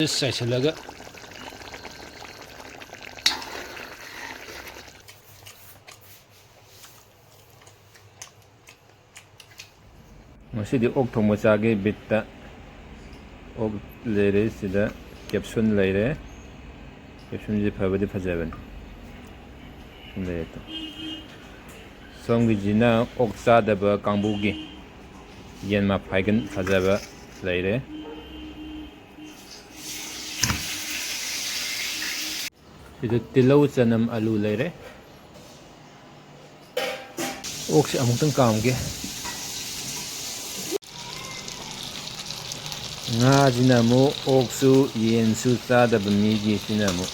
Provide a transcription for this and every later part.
ꯆꯥꯏꯁꯤꯜꯂꯒ ꯉꯁꯤꯗꯤ ꯑꯣꯛ ꯊꯣꯡꯕ ꯆꯥꯒꯦ ꯕꯤꯠꯇ ꯑꯣꯛ ꯂꯩꯔꯦ, ꯁꯤꯗ ꯀꯦꯞꯁꯨꯟ ꯂꯩꯔꯦ. ꯀꯦꯞꯁꯨꯟꯁꯤ ꯐꯕꯗꯤ ꯐꯖꯕꯅꯤ. ꯁꯣꯝꯒꯤꯁꯤꯅ ꯑꯣꯛ ꯆꯥꯗꯕ ꯀꯥꯡꯕꯨꯒꯤ ꯌꯦꯟ ꯃꯐꯥꯏꯒꯟ ꯐꯖꯕ ꯂꯩꯔꯦ. ꯁꯤꯗ ꯇꯤꯜꯍꯧ ꯆꯅꯝ ꯑꯂꯨ ꯂꯩꯔꯦ. ꯑꯣꯛꯁꯦ ꯑꯃꯨꯛꯇꯪ ꯀꯥꯝꯒꯦ. ꯉꯥꯁꯤꯅ ꯑꯃꯨꯛ ꯑꯣꯛꯁꯨ ꯌꯦꯟꯁꯨ ꯆꯥꯗꯕ ꯃꯤꯒꯤꯁꯤꯅ ꯑꯃꯨꯛ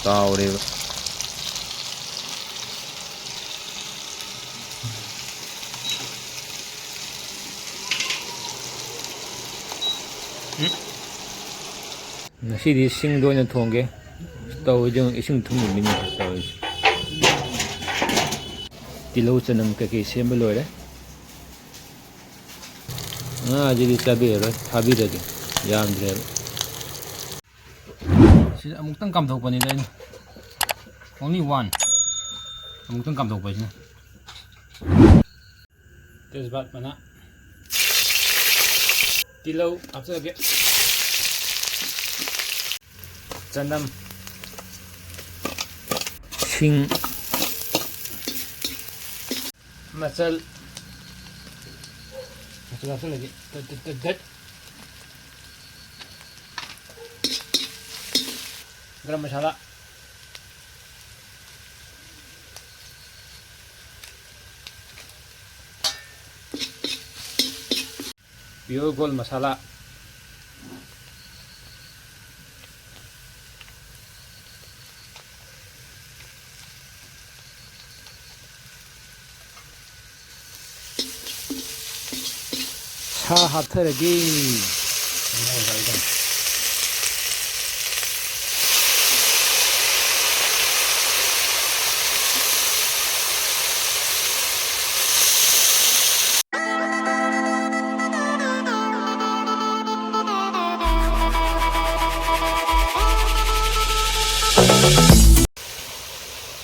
ꯇꯥꯎꯔꯦꯕ. ꯉꯁꯤꯗꯤ ꯁꯤꯡꯗ ꯑꯣꯏꯅ ꯊꯣꯡꯒꯦ. ꯇꯧꯔꯤꯁꯦ ꯏꯁꯤꯡ ꯊꯨꯝꯒꯤꯅꯤ ꯇꯧꯔꯤꯁꯦ. ꯇꯤꯜꯍꯧ ꯆꯅꯝ ꯀꯩꯀꯩ ꯁꯦꯝꯕ ꯂꯣꯏꯔꯦ. ꯉꯥꯁꯤꯗꯤ ꯆꯥꯕꯤꯔꯔꯣꯏ, ꯊꯥꯕꯤꯔꯒꯦ, ꯌꯥꯝꯗ꯭ꯔꯦꯕ. ꯁꯤꯗ ꯑꯃꯨꯛꯇꯪ ꯀꯥꯝꯊꯣꯛꯄꯅꯤꯗ ꯑꯩꯅ. Only one. ꯑꯃꯨꯛꯇꯪ ꯀꯥꯝꯊꯣꯛꯄꯁꯤꯅ. ꯇꯦꯖꯄꯥꯠ ꯃꯅꯥ, ꯇꯤꯜꯍꯧ ꯍꯥꯞꯆꯔꯒꯦ, ꯆꯅꯝ, ꯁꯤꯡ, ꯃꯆꯜ ꯍꯥꯞꯆꯜꯂꯒꯦ. गरम मसाला, प्योर गोल्ड मसाला, सा हाथरगे.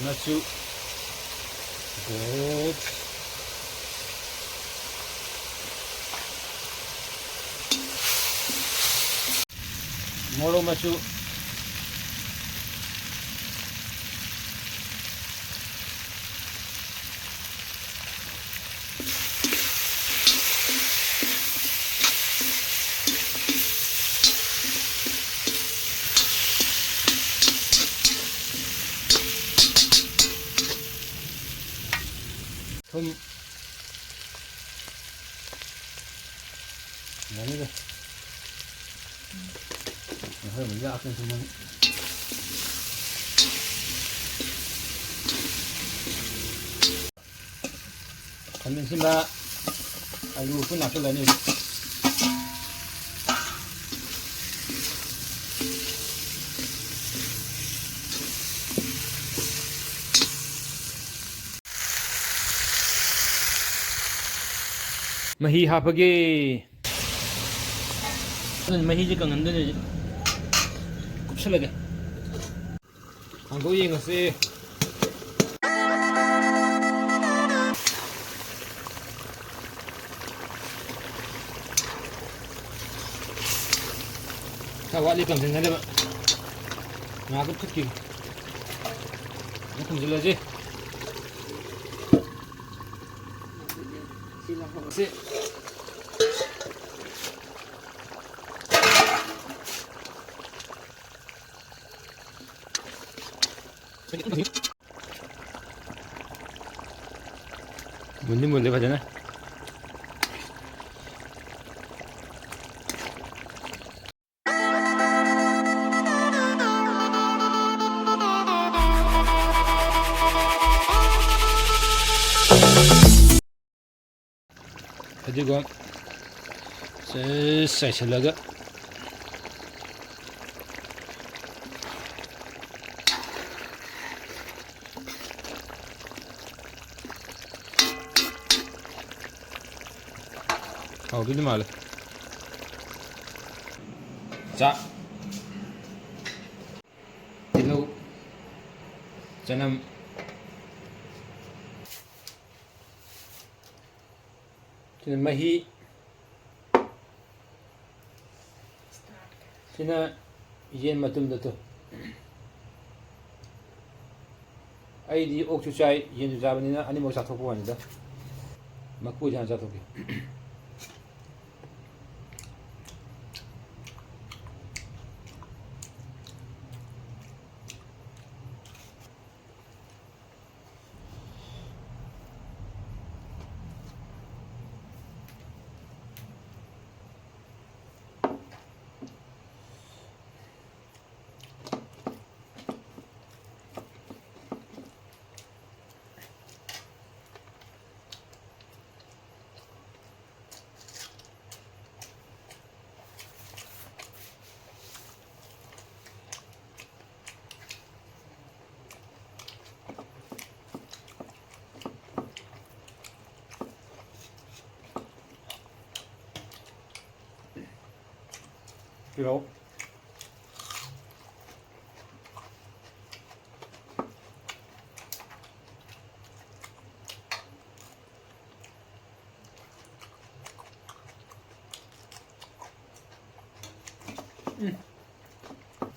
Machu good. Moro machu. Thum. Nani deh. Nah, mình ra cái thum. Kami sih mbak, alu pun aku lah ni. Mahi hapage. Mahi je kangen deh. Kupsal lagi. Anggo yang ngasih. Kawali kan sini ada, ngakut cekik. Ini jelas je. Si. Bunyi boleh baca na? Juga saya laga Hầu cái mà 자, ꯆꯅꯝ ꯁꯤꯅ ꯃꯍꯤ ꯁꯤꯅ ꯌꯦꯟ ꯃꯇꯨꯝꯗ two ꯑꯩꯗꯤ ꯑꯣꯛꯁꯨ ꯆꯥꯏ ꯌꯦꯟꯁꯨ ꯆꯥꯕꯅꯤꯅ ꯑꯅꯤꯃꯛ ꯆꯥꯊꯣꯛꯄ ꯋꯥꯅꯤꯗ ꯃꯀꯨꯁꯦ ꯍꯥꯟꯅ ꯆꯥꯊꯣꯛꯀꯦ ꯇꯤꯜꯍꯧ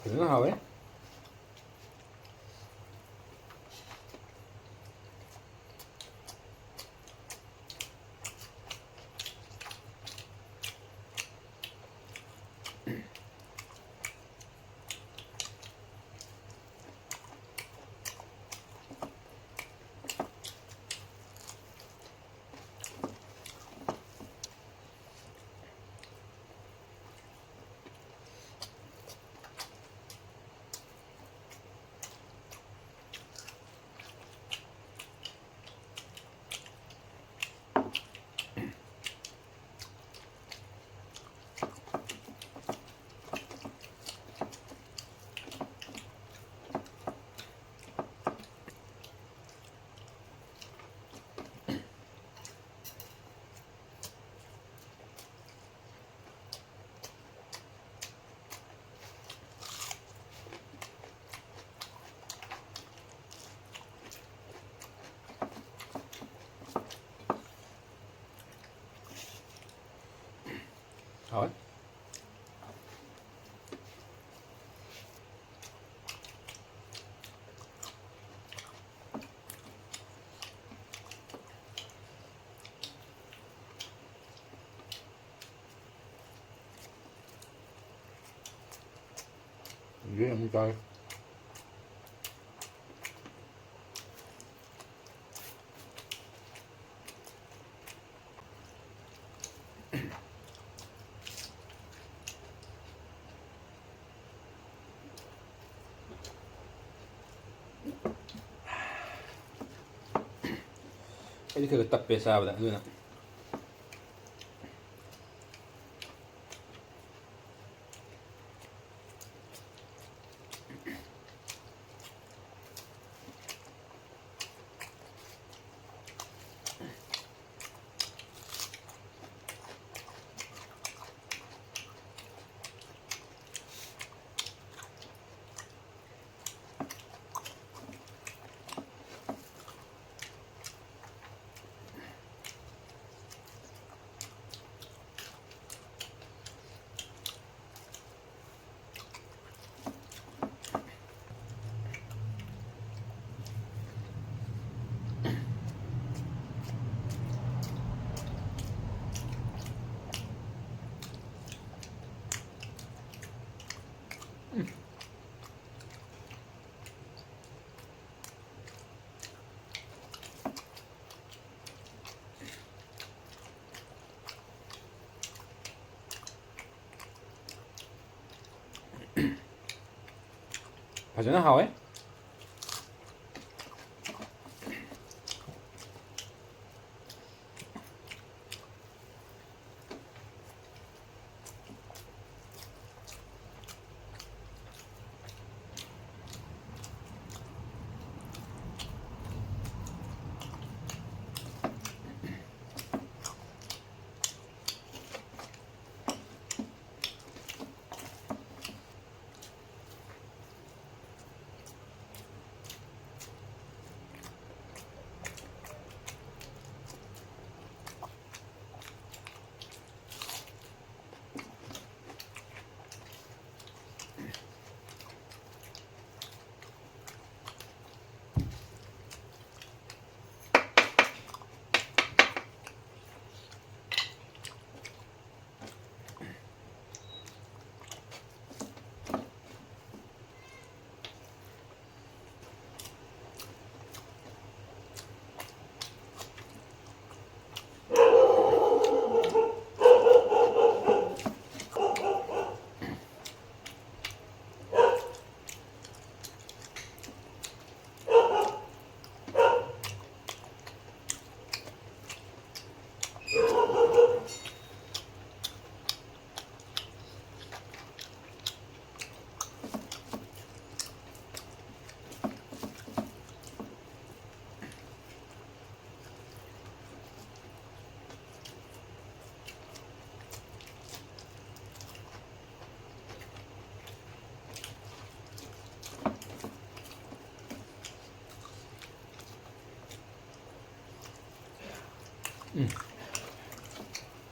fazendo ralo, hein? Rồi. Ghê không trời. ꯑꯩꯗꯤ ꯈꯔ ꯇꯞꯄꯦ ꯆꯥꯕꯗ ꯑꯗꯨꯅ ꯐꯖꯅ ꯍꯥꯎꯋꯦ.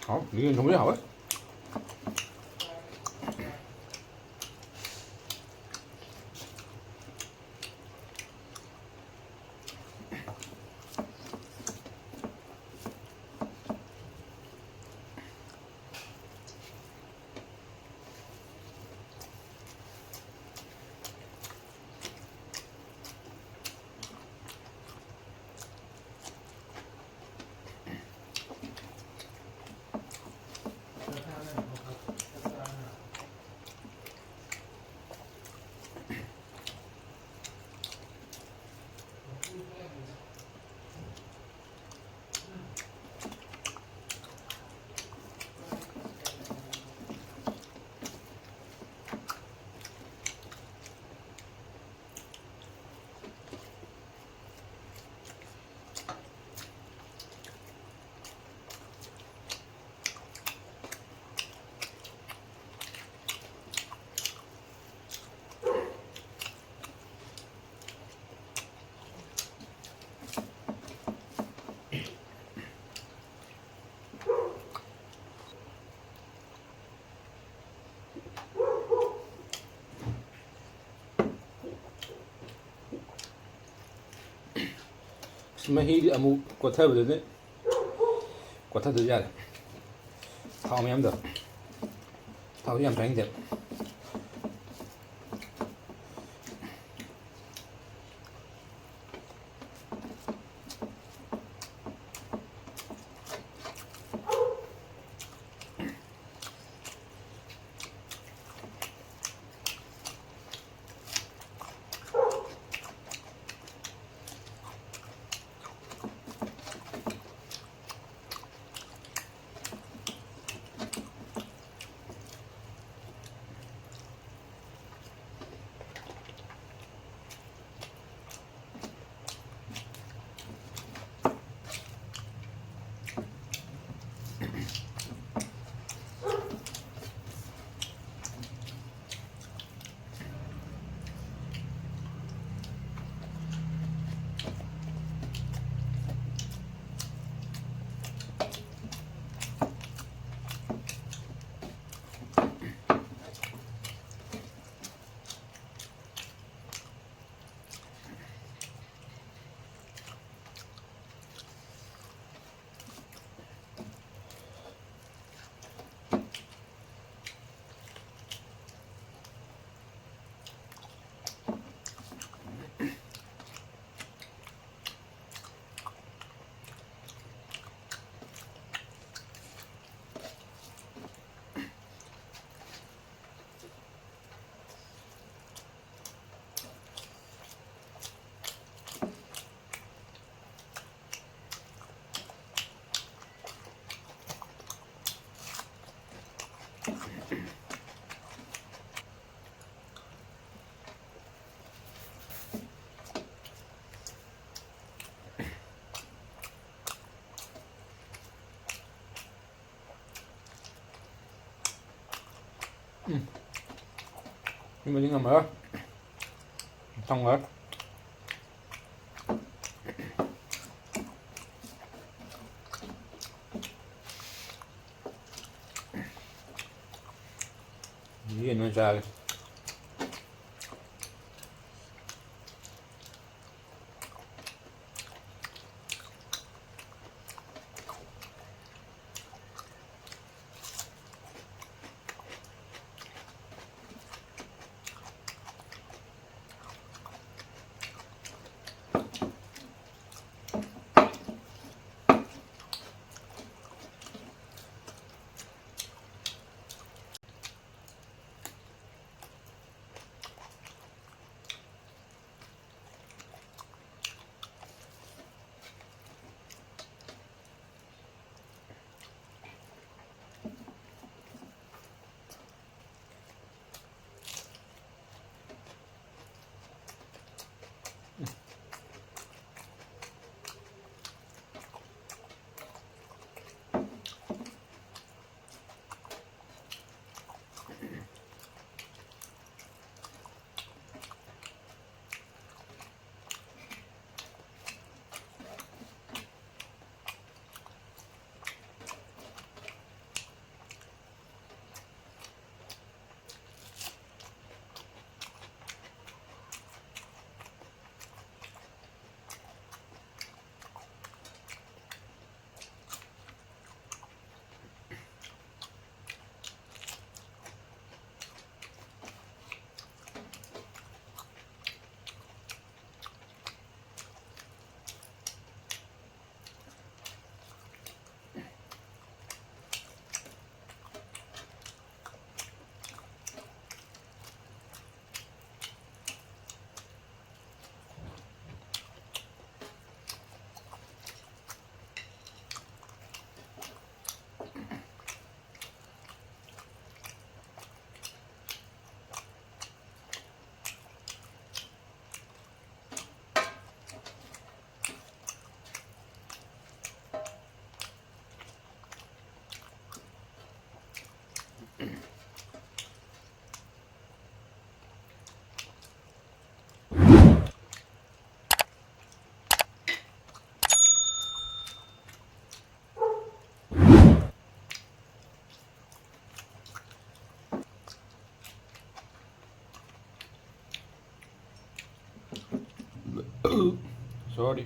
好，你给你同学好哎。महीर अमु कोथबदने कोथद यारे थाव मैम द थाव याम चाइंदे nhưng mà những người mở xong rồi gì nó ra Sorry.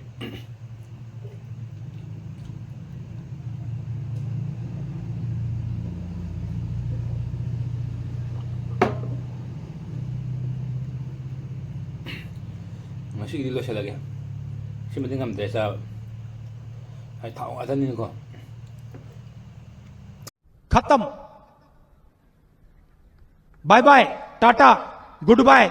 Masih dilo siya lagi. Kasi matingam desa ay tao atan ko. खत्म bye bye tata good bye